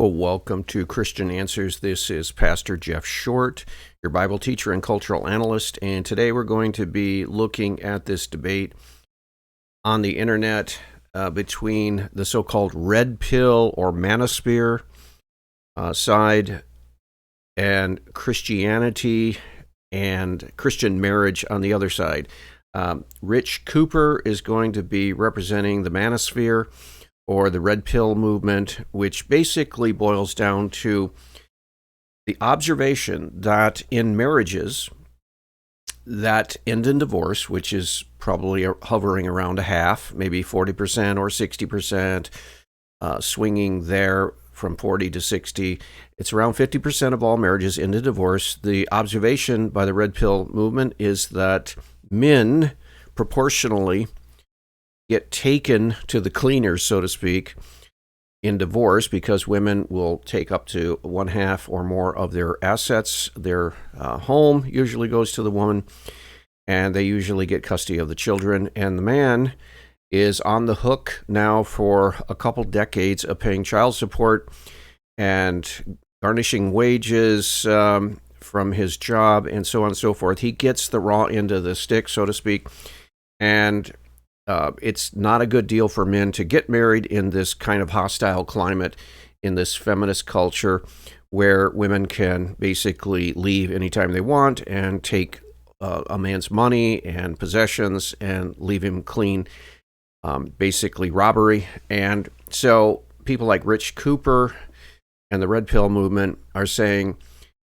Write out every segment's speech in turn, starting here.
Well, welcome to Christian Answers. This is Pastor Jeff Short, your Bible teacher and cultural analyst, and today we're going to be looking at this debate on the internet between the so-called red pill or Manosphere side and Christianity and Christian marriage on the other side. Rich Cooper is going to be representing the Manosphere, or the red pill movement, which basically boils down to the observation that in marriages that end in divorce, which is probably hovering around a half, maybe 40% or 60%, swinging there from 40 to 60. It's around 50% of all marriages end in divorce. The observation by the red pill movement is that men proportionally get taken to the cleaners, so to speak, in divorce because women will take up to one half or more of their assets. Their home usually goes to the woman, and they usually get custody of the children. And the man is on the hook now for a couple decades of paying child support and garnishing wages from his job and so on and so forth. He gets the raw end of the stick, so to speak, and it's not a good deal for men to get married in this kind of hostile climate, in this feminist culture where women can basically leave anytime they want and take a man's money and possessions and leave him clean, basically robbery. And so people like Rich Cooper and the red pill movement are saying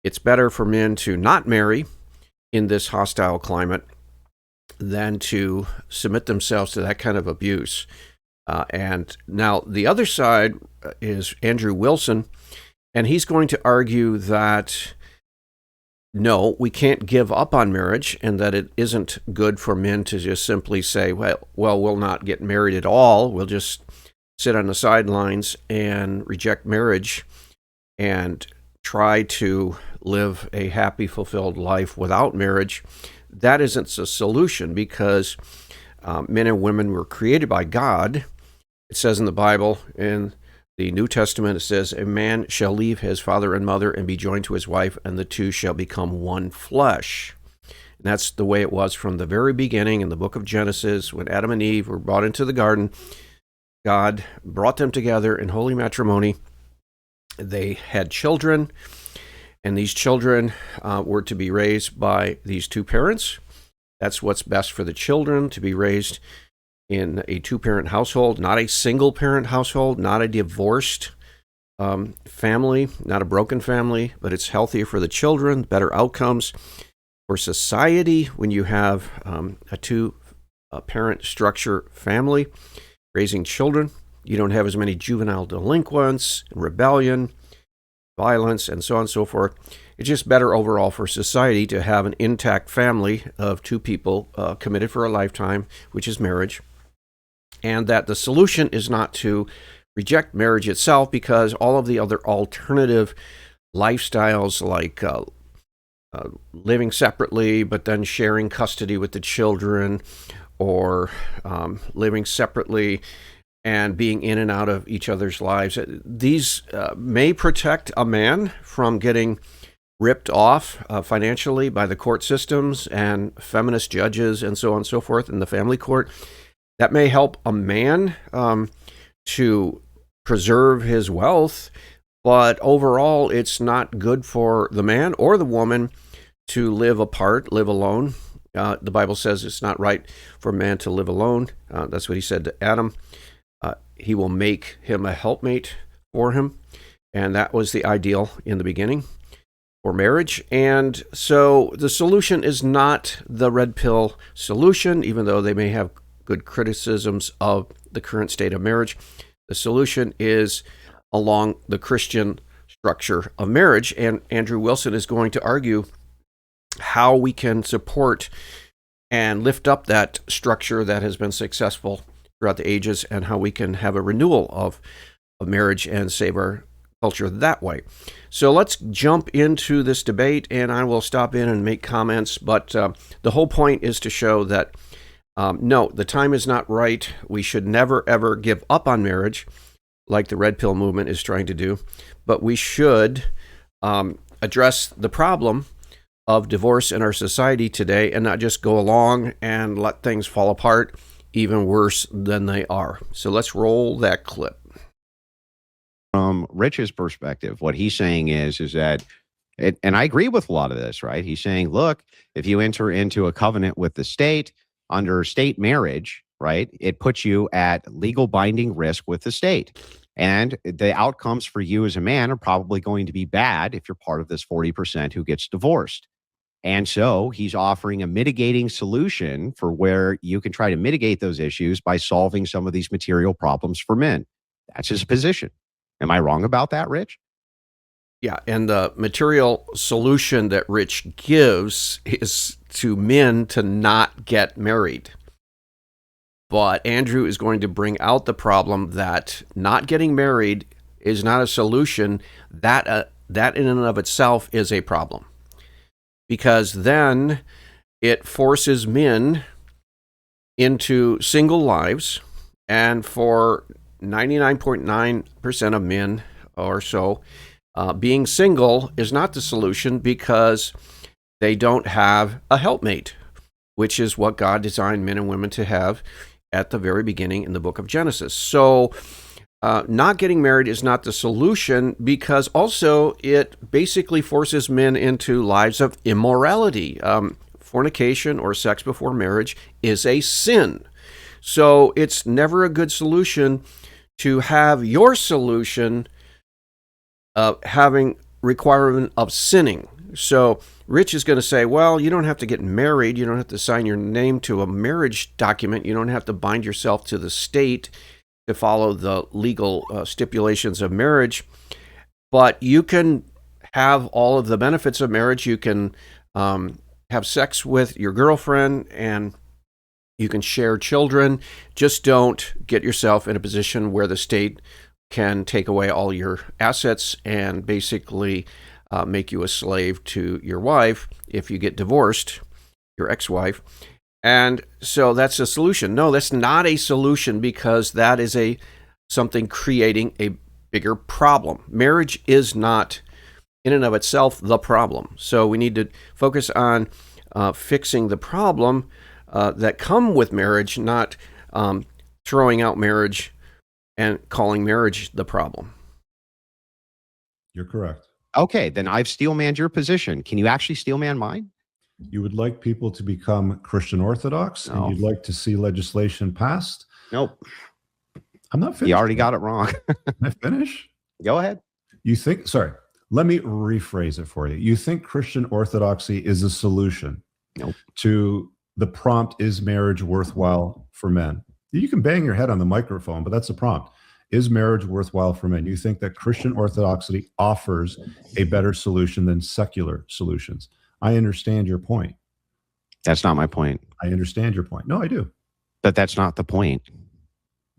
it's better for men to not marry in this hostile climate than to submit themselves to that kind of abuse. And now the other side is Andrew Wilson, and he's going to argue that no, we can't give up on marriage, and that it isn't good for men to just simply say, well, we'll not get married at all. We'll just sit on the sidelines and reject marriage and try to live a happy, fulfilled life without marriage. That isn't a solution because men and women were created by God. It says in the Bible, in the New Testament, it says, a man shall leave his father and mother and be joined to his wife, and the two shall become one flesh. And that's the way it was from the very beginning in the book of Genesis. When Adam and Eve were brought into the garden, God brought them together in holy matrimony. They had children, and these children were to be raised by these two parents. That's what's best for the children, to be raised in a two-parent household, not a single-parent household, not a divorced family, not a broken family, but it's healthier for the children, better outcomes for society when you have a two-parent structure family raising children. You don't have as many juvenile delinquents, rebellion, violence, and so on and so forth. It's just better overall for society to have an intact family of two people committed for a lifetime, which is marriage, and that the solution is not to reject marriage itself, because all of the other alternative lifestyles like living separately but then sharing custody with the children, or living separately and being in and out of each other's lives, these may protect a man from getting ripped off financially by the court systems and feminist judges and so on and so forth in the family court. That may help a man to preserve his wealth, but overall it's not good for the man or the woman to live apart, live alone. The Bible says it's not right for a man to live alone. That's what he said to Adam. He will make him a helpmate for him. And that was the ideal in the beginning for marriage. And so the solution is not the red pill solution, even though they may have good criticisms of the current state of marriage. The solution is along the Christian structure of marriage. And Andrew Wilson is going to argue how we can support and lift up that structure that has been successful throughout the ages, and how we can have a renewal of marriage and save our culture that way. So let's jump into this debate, and I will stop in and make comments, but the whole point is to show that no, the time is not right. We should never, ever give up on marriage. like the red pill movement is trying to do, but we should address the problem of divorce in our society today and not just go along and let things fall apart even worse than they are. So let's roll that clip. From Rich's perspective, what he's saying is that, and I agree with a lot of this, right? He's saying, look, if you enter into a covenant with the state under state marriage, right, it puts you at legal binding risk with the state. And the outcomes for you as a man are probably going to be bad if you're part of this 40% who gets divorced. And so he's offering a mitigating solution for where you can try to mitigate those issues by solving some of these material problems for men. That's his position. Am I wrong about that, Rich? Yeah, and the material solution that Rich gives is to men to not get married. But Andrew is going to bring out the problem that not getting married is not a solution. That in and of itself is a problem. Because then it forces men into single lives, and for 99.9% of men or so, being single is not the solution because they don't have a helpmate, which is what God designed men and women to have at the very beginning in the book of Genesis. So not getting married is not the solution because also it basically forces men into lives of immorality. Fornication or sex before marriage is a sin. So it's never a good solution to have your solution having requirement of sinning. So Rich is going to say, well, you don't have to get married. You don't have to sign your name to a marriage document. You don't have to bind yourself to the state to follow the legal stipulations of marriage. But you can have all of the benefits of marriage. You can have sex with your girlfriend and you can share children. Just don't get yourself in a position where the state can take away all your assets and basically make you a slave to your wife if you get divorced, your ex-wife. And so that's a solution. No, that's not a solution because that is something creating a bigger problem. Marriage is not in and of itself the problem. So we need to focus on fixing the problem that come with marriage, not throwing out marriage and calling marriage the problem. You're correct. Okay, then I've steelmanned your position. Can you actually steelman mine? You would like people to become Christian Orthodox, No. and you'd like to see legislation passed? Nope. I'm not finished. You already got it wrong. Can I finish? Go ahead. You think, sorry, let me rephrase it for you. You think Christian Orthodoxy is a solution Nope. to the prompt, is marriage worthwhile for men? You can bang your head on the microphone, but that's the prompt. Is marriage worthwhile for men? You think that Christian Orthodoxy offers a better solution than secular solutions. I understand your point. That's not my point. I understand your point. No, I do. But that's not the point.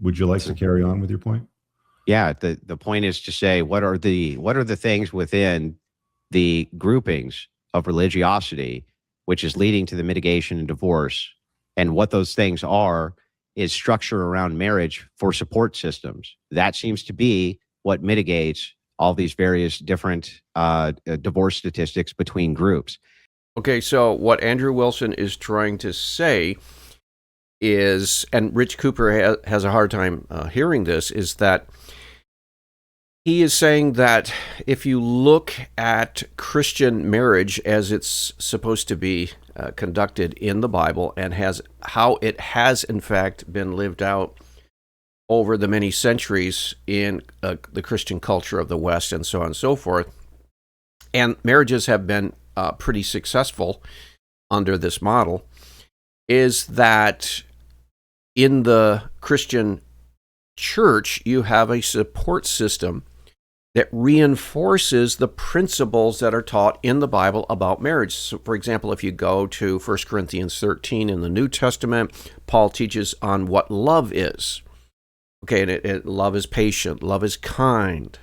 Would you like to carry on with your point? Yeah, the point is to say what are the things within the groupings of religiosity which is leading to the mitigation and divorce, and what those things are is structure around marriage for support systems. That seems to be what mitigates all these various different divorce statistics between groups. Okay, so what Andrew Wilson is trying to say is, and Rich Cooper has a hard time hearing this, is that he is saying that if you look at Christian marriage as it's supposed to be conducted in the Bible and how it has in fact been lived out over the many centuries in the Christian culture of the West and so on and so forth, and marriages have been pretty successful under this model, is that in the Christian church, you have a support system that reinforces the principles that are taught in the Bible about marriage. So, for example, if you go to 1 Corinthians 13 in the New Testament, Paul teaches on what love is. Okay, and love is patient, love is kind,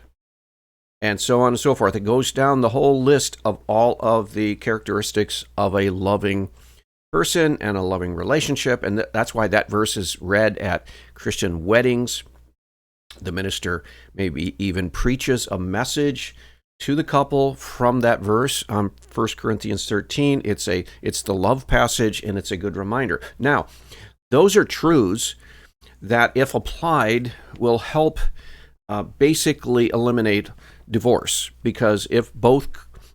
and so on and so forth. It goes down the whole list of all of the characteristics of a loving person and a loving relationship, and that's why that verse is read at Christian weddings. The minister maybe even preaches a message to the couple from that verse, 1 Corinthians 13. It's the love passage, and it's a good reminder. Now, those are truths that, if applied, will help basically eliminate divorce, because if both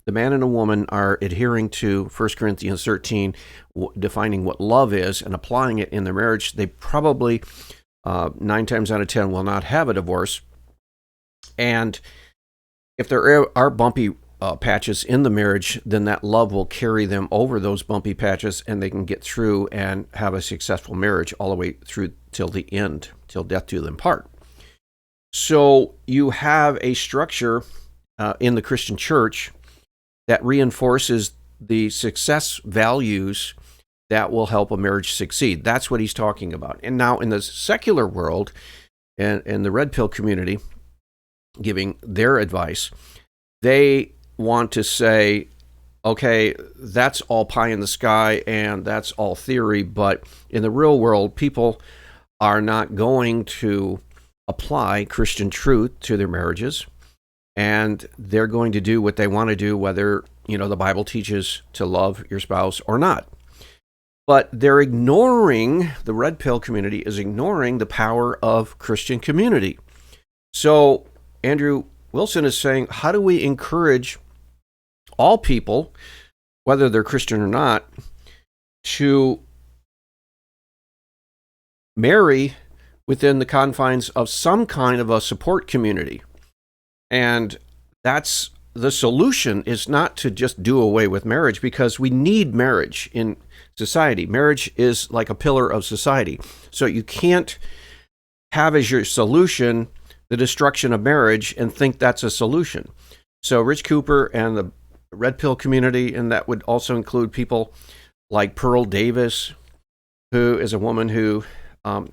the man and a woman are adhering to 1 Corinthians 13, defining what love is and applying it in their marriage, they probably 9 times out of 10 will not have a divorce. And if there are bumpy patches in the marriage, then that love will carry them over those bumpy patches, and they can get through and have a successful marriage all the way through till the end, till death do them part. So you have a structure in the Christian church that reinforces the success values that will help a marriage succeed. That's what he's talking about. And now in the secular world and the red pill community giving their advice, they want to say, okay, that's all pie in the sky and that's all theory, but in the real world, people are not going to apply Christian truth to their marriages, and they're going to do what they want to do, whether, the Bible teaches to love your spouse or not. But they're ignoring, the red pill community is ignoring the power of Christian community. So Andrew Wilson is saying, how do we encourage all people, whether they're Christian or not, to marry within the confines of some kind of a support community? And that's the solution, is not to just do away with marriage, because we need marriage in society. Marriage is like a pillar of society. So you can't have as your solution the destruction of marriage and think that's a solution. So Rich Cooper and the red pill community, and that would also include people like Pearl Davis, who is a woman who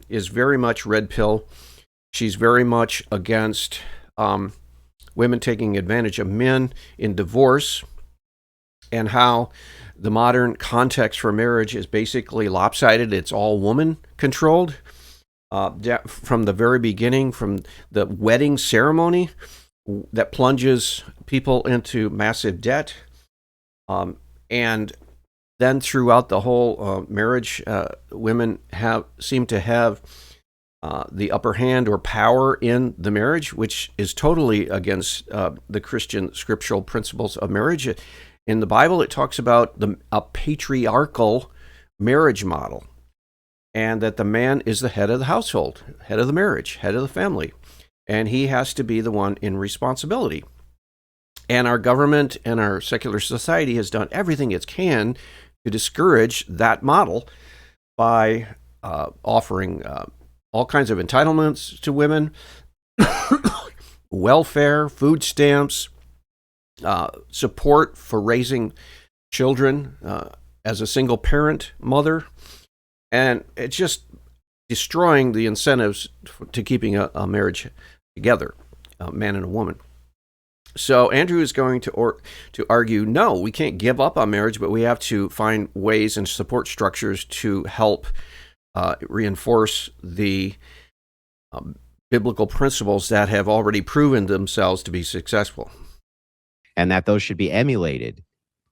is very much red pill. She's very much against women taking advantage of men in divorce, and how the modern context for marriage is basically lopsided. It's all woman controlled. From the very beginning, from the wedding ceremony that plunges people into massive debt, and then throughout the whole marriage, women seem to have the upper hand or power in the marriage, which is totally against the Christian scriptural principles of marriage. In the Bible, it talks about a patriarchal marriage model, and that the man is the head of the household, head of the marriage, head of the family, and he has to be the one in responsibility. And our government and our secular society has done everything it can to discourage that model by offering all kinds of entitlements to women, welfare, food stamps, support for raising children as a single parent mother. And it's just destroying the incentives to keeping a marriage together, a man and a woman. So Andrew is going to argue, no, we can't give up on marriage, but we have to find ways and support structures to help reinforce the biblical principles that have already proven themselves to be successful. And that those should be emulated.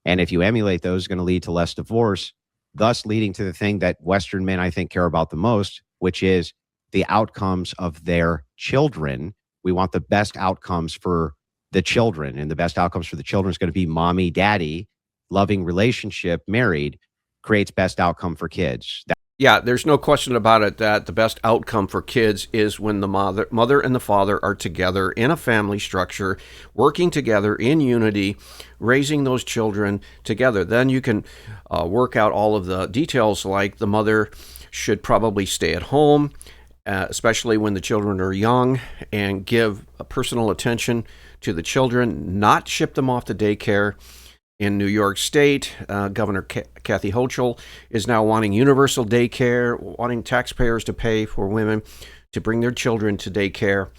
And if you emulate those, it's going to lead to less divorce, thus leading to the thing that Western men, I think, care about the most, which is the outcomes of their children. We want the best outcomes for the children, and the best outcomes for the children is going to be mommy, daddy, loving relationship, married, creates best outcome for kids. Yeah, there's no question about it that the best outcome for kids is when the mother and the father are together in a family structure, working together in unity, raising those children together. Then you can work out all of the details, like the mother should probably stay at home, especially when the children are young, and give personal attention to the children, not ship them off to daycare. In New York State, Governor Kathy Hochul is now wanting universal daycare, wanting taxpayers to pay for women to bring their children to daycare.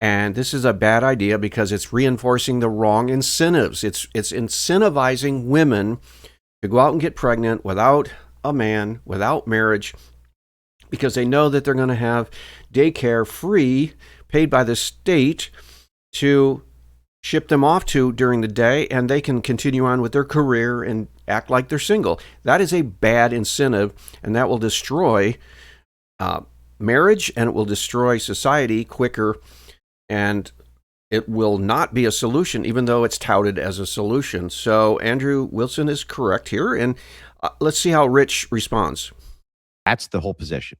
And this is a bad idea because it's reinforcing the wrong incentives. It's incentivizing women to go out and get pregnant without a man, without marriage, because they know that they're going to have daycare free, paid by the state to ship them off to during the day, and they can continue on with their career and act like they're single. That is a bad incentive, and that will destroy marriage, and it will destroy society quicker, and it will not be a solution, even though it's touted as a solution. So Andrew Wilson is correct here, and let's see how Rich responds. That's the whole position.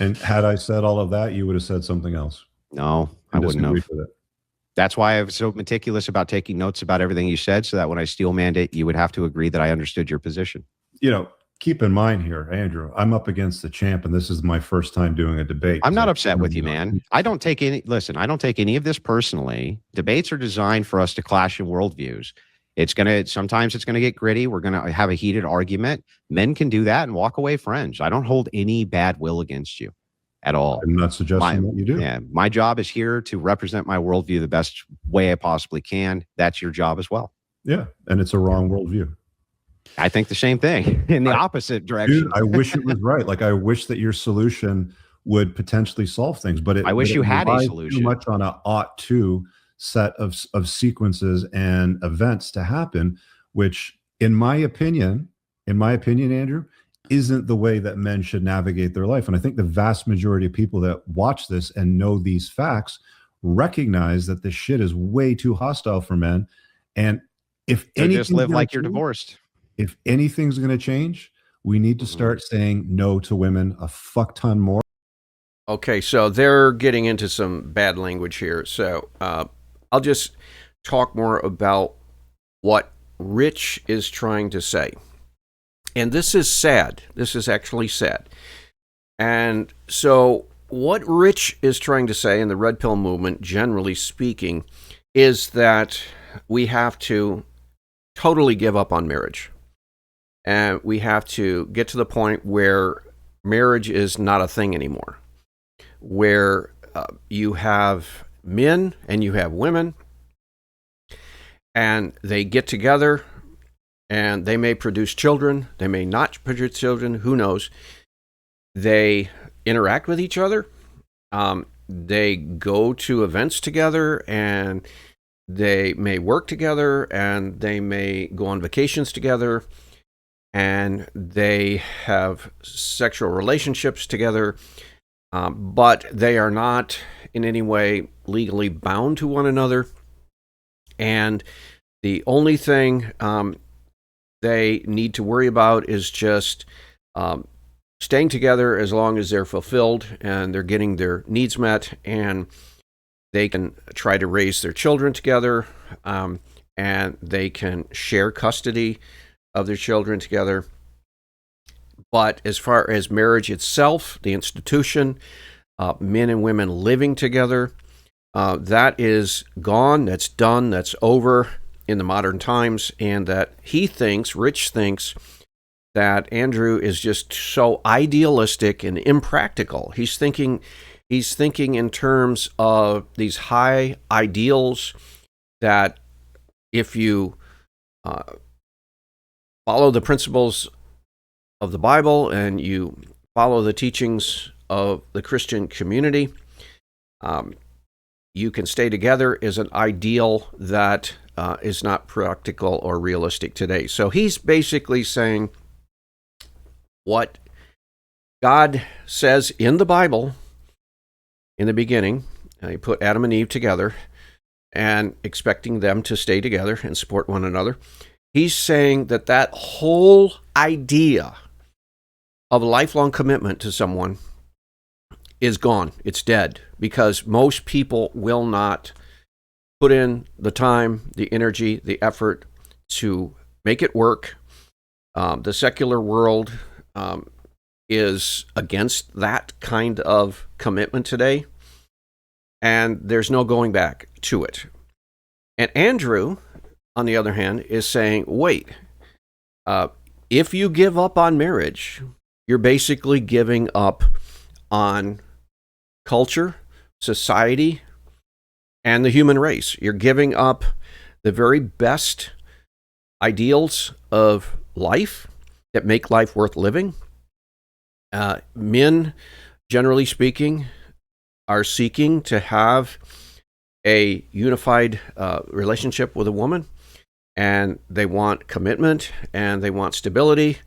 And had I said all of that, you would have said something else. No, I wouldn't have. With it. That's why I was so meticulous about taking notes about everything you said, so that when I steel manned it, you would have to agree that I understood your position. Keep in mind here, Andrew, I'm up against the champ, and this is my first time doing a debate. I'm not upset with you, man. I don't take any of this personally. Debates are designed for us to clash in worldviews. Sometimes it's gonna get gritty. We're gonna have a heated argument. Men can do that and walk away friends. I don't hold any bad will against you at all. I'm not suggesting that you do. Yeah, my job is here to represent my worldview the best way I possibly can. That's your job as well. Yeah, and it's a wrong worldview. I think the same thing in the opposite direction. Dude, I wish it was right. Like, I wish that your solution would potentially solve things, but I wish you had a relies solution. Too much on a ought to set of sequences and events to happen, which, in my opinion, Andrew, isn't the way that men should navigate their life. And I think the vast majority of people that watch this and know these facts recognize that this shit is way too hostile for men. And if anything, just live like you're divorced. If anything's going to change, we need to start saying no to women a fuck ton more. Okay, so they're getting into some bad language here. So I'll just talk more about what Rich is trying to say. And this is sad. This is actually sad. And so what Rich is trying to say in the Red Pill movement, generally speaking, is that we have to totally give up on marriage. And we have to get to the point where marriage is not a thing anymore, where you have men and you have women, and they get together, and they may produce children, they may not produce children, who knows. They interact with each other, they go to events together, and they may work together, and they may go on vacations together, and they have sexual relationships together, but they are not in any way legally bound to one another. And the only thing they need to worry about is just staying together as long as they're fulfilled and they're getting their needs met, and they can try to raise their children together, and they can share custody of their children together. But as far as marriage itself, the institution, men and women living together, that is gone, that's done, that's over in the modern times. And that Rich thinks that Andrew is just so idealistic and impractical. He's thinking in terms of these high ideals that if you follow the principles of the Bible and you follow the teachings of the Christian community, you can stay together, is an ideal that is not practical or realistic today. So he's basically saying what God says in the Bible in the beginning. He put Adam and Eve together and expecting them to stay together and support one another. He's saying that whole idea of a lifelong commitment to someone is gone. It's dead, because most people will not put in the time, the energy, the effort to make it work. The secular world is against that kind of commitment today, and there's no going back to it. And Andrew, on the other hand, is saying, wait, if you give up on marriage, you're basically giving up on culture, society, and the human race. You're giving up the very best ideals of life that make life worth living. Men, generally speaking, are seeking to have a unified relationship with a woman, and they want commitment, and they want stability.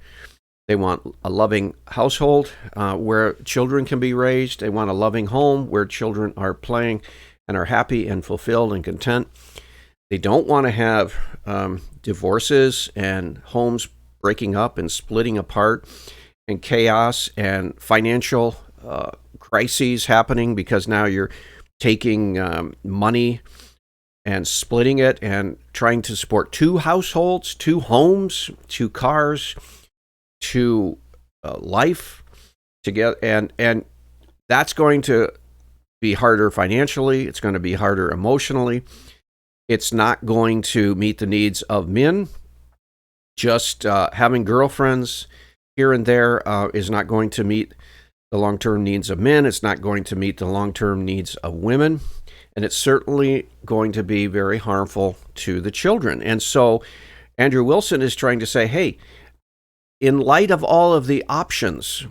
They want a loving household where children can be raised. They want a loving home where children are playing and are happy and fulfilled and content. They don't want to have divorces and homes breaking up and splitting apart and chaos and financial crises happening because now you're taking money and splitting it and trying to support 2 households, 2 homes, 2 cars, 2 life together. And that's going to be harder financially. It's going to be harder emotionally. It's not going to meet the needs of men. Just having girlfriends here and there is not going to meet the long-term needs of men. It's not going to meet the long-term needs of women. And it's certainly going to be very harmful to the children. And so Andrew Wilson is trying to say, hey, in light of all of the options,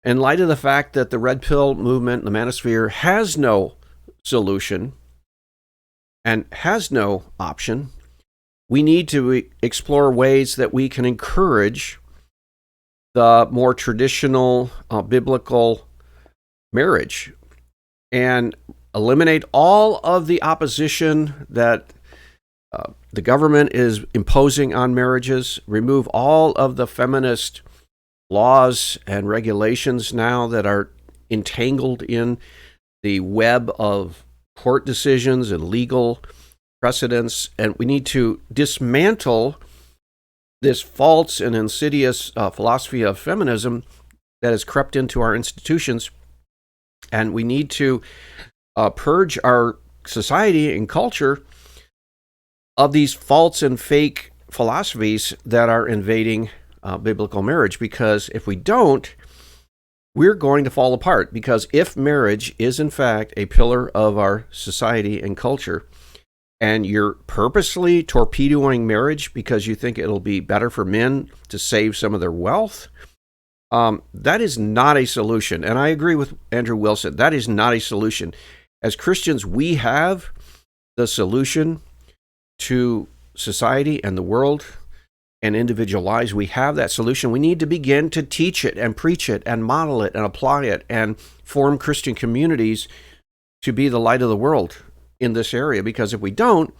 in light of the fact that the red pill movement, the Manosphere, has no solution and has no option, we need to explore ways that we can encourage the more traditional biblical marriage and eliminate all of the opposition that the government is imposing on marriages, remove all of the feminist laws and regulations now that are entangled in the web of court decisions and legal precedents, and we need to dismantle this false and insidious philosophy of feminism that has crept into our institutions, and we need to purge our society and culture of these false and fake philosophies that are invading biblical marriage, because if we don't, we're going to fall apart. Because if marriage is in fact a pillar of our society and culture, and you're purposely torpedoing marriage because you think it'll be better for men to save some of their wealth, that is not a solution. And I agree with Andrew Wilson. That is not a solution. As Christians, we have the solution to society and the world and individual lives. We have that solution. We need to begin to teach it and preach it and model it and apply it and form Christian communities to be the light of the world in this area. Because if we don't,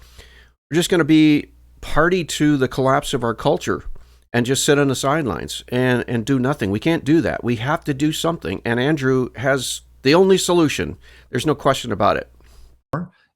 we're just going to be party to the collapse of our culture and just sit on the sidelines and do nothing. We can't do that. We have to do something. And Andrew has the only solution. There's no question about it.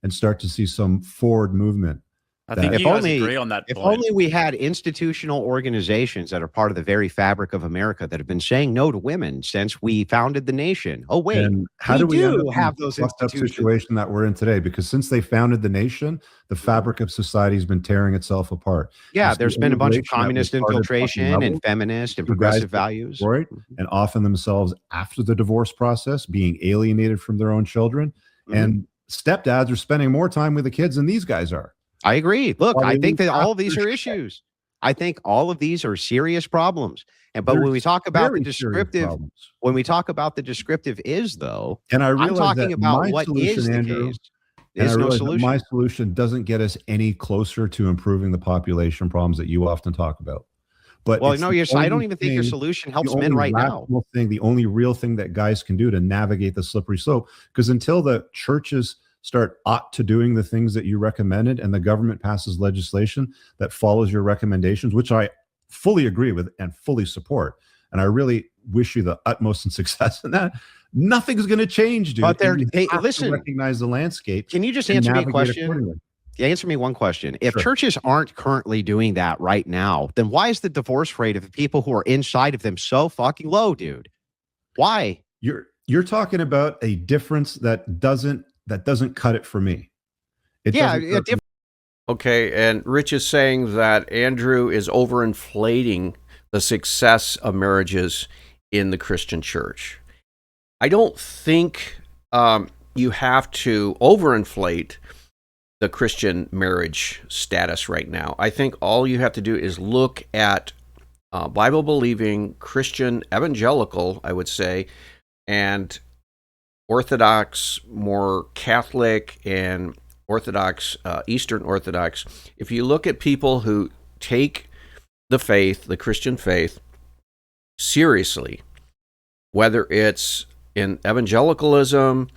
And start to see some forward movement. I think you guys agree on that If point. only we had institutional organizations that are part of the very fabric of America that have been saying no to women since we founded the nation. Oh, wait. And how do we end up have in those the fucked up institutions? situation that we're in today? Because since they founded the nation, the fabric of society has been tearing itself apart. Yeah, It's there's the been a bunch of immigration that communist was started infiltration fucking and level. feminist and You guys progressive get values. destroyed and often themselves after the divorce process, being alienated from their own children. And stepdads are spending more time with the kids than these guys are. I agree. Look, Well, I they think that need all of these are after- issues. I think all of these are serious problems. And but They're when we talk about the very serious descriptive, problems. when we talk about the descriptive is though, And I I'm realize talking that about my what solution, is the Andrew, case. and I There's no realize that solution. my solution doesn't get us any closer to improving the population problems that you often talk about. But Well, it's no, the I don't only even think your thing- solution the helps men only right now. rational thing, the only real thing that guys can do to navigate the slippery slope. Because until the churches ought to doing the things that you recommended and the government passes legislation that follows your recommendations, which I fully agree with and fully support, and I really wish you the utmost success in that, nothing's going to change, dude. But they're- You hey, have to listen, recognize the landscape. Can you just and answer me a navigate question? accordingly. Answer me one question. If Sure. churches aren't currently doing that right now, then why is the divorce rate of the people who are inside of them so fucking low, dude? Why? You're talking about a difference that doesn't cut it for me. It Yeah, doesn't cut it for me. Okay, and Rich is saying that Andrew is overinflating the success of marriages in the Christian church. I don't think you have to overinflate the Christian marriage status right now. I think all you have to do is look at Bible-believing Christian evangelical, I would say, and Orthodox, more Catholic, and Orthodox, Eastern Orthodox, if you look at people who take the faith, the Christian faith, seriously, whether it's in evangelicalism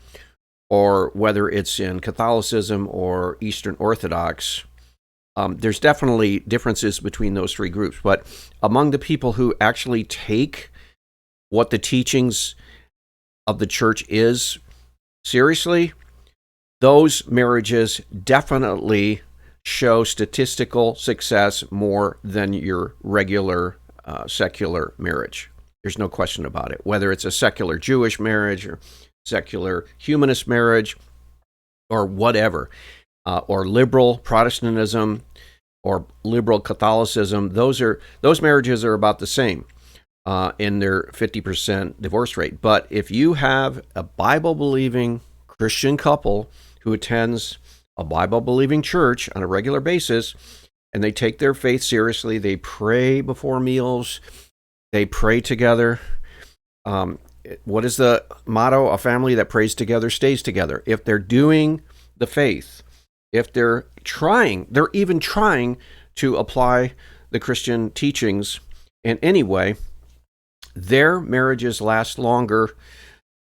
or whether it's in Catholicism or Eastern Orthodox, there's definitely differences between those three groups. But among the people who actually take what the teachings of the church is seriously, those marriages definitely show statistical success more than your regular secular marriage. There's no question about it. Whether it's a secular Jewish marriage or secular humanist marriage or whatever, or liberal Protestantism or liberal Catholicism, those marriages are about the same in their 50% divorce rate. But if you have a Bible-believing Christian couple who attends a Bible-believing church on a regular basis, and they take their faith seriously, they pray before meals, they pray together. What is the motto? A family that prays together stays together. If they're doing the faith, if they're even trying to apply the Christian teachings in any way, their marriages last longer,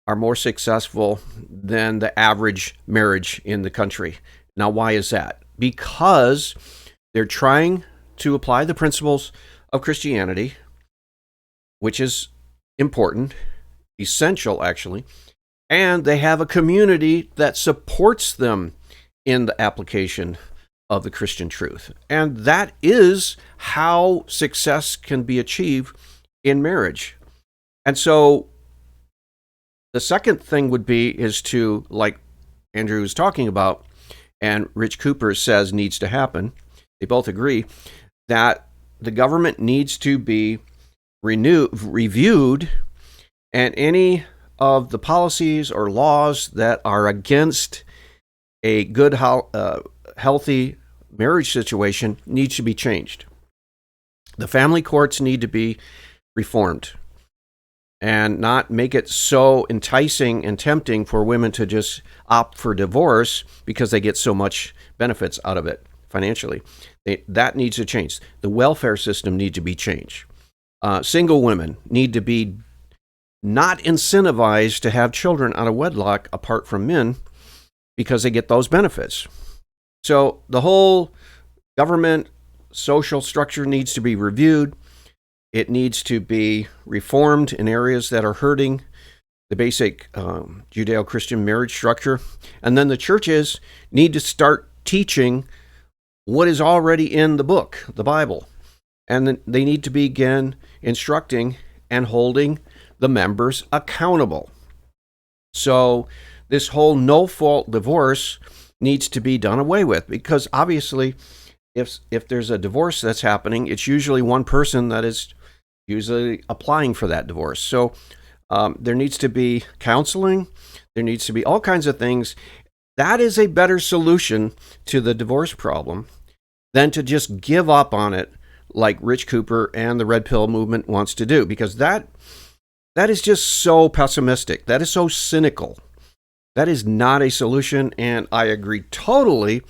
are more successful than the average marriage in the country. Now, why is that? Because they're trying to apply the principles of Christianity, which is important, essential actually, and they have a community that supports them in the application of the Christian truth. And that is how success can be achieved in marriage. And so the second thing would be is to, like Andrew was talking about, and Rich Cooper says needs to happen, they both agree, that the government needs to be reviewed, and any of the policies or laws that are against a good, healthy marriage situation needs to be changed. The family courts need to be reformed and not make it so enticing and tempting for women to just opt for divorce because they get so much benefits out of it financially. That needs to change. The welfare system needs to be changed. Single women need to be not incentivized to have children out of wedlock apart from men because they get those benefits. So the whole government social structure needs to be reviewed. It needs to be reformed in areas that are hurting the basic Judeo-Christian marriage structure. And then the churches need to start teaching what is already in the book, the Bible. And then they need to begin instructing and holding the members accountable. So this whole no-fault divorce needs to be done away with, because obviously if there's a divorce that's happening, it's usually one person that is usually applying for that divorce. So there needs to be counseling. There needs to be all kinds of things. That is a better solution to the divorce problem than to just give up on it like Rich Cooper and the Red Pill movement wants to do, because that is just so pessimistic. That is so cynical. That is not a solution, and I agree totally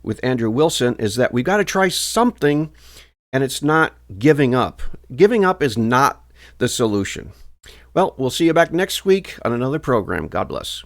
with Andrew Wilson, is that we've got to try something, and it's not giving up. Giving up is not the solution. Well, we'll see you back next week on another program. God bless.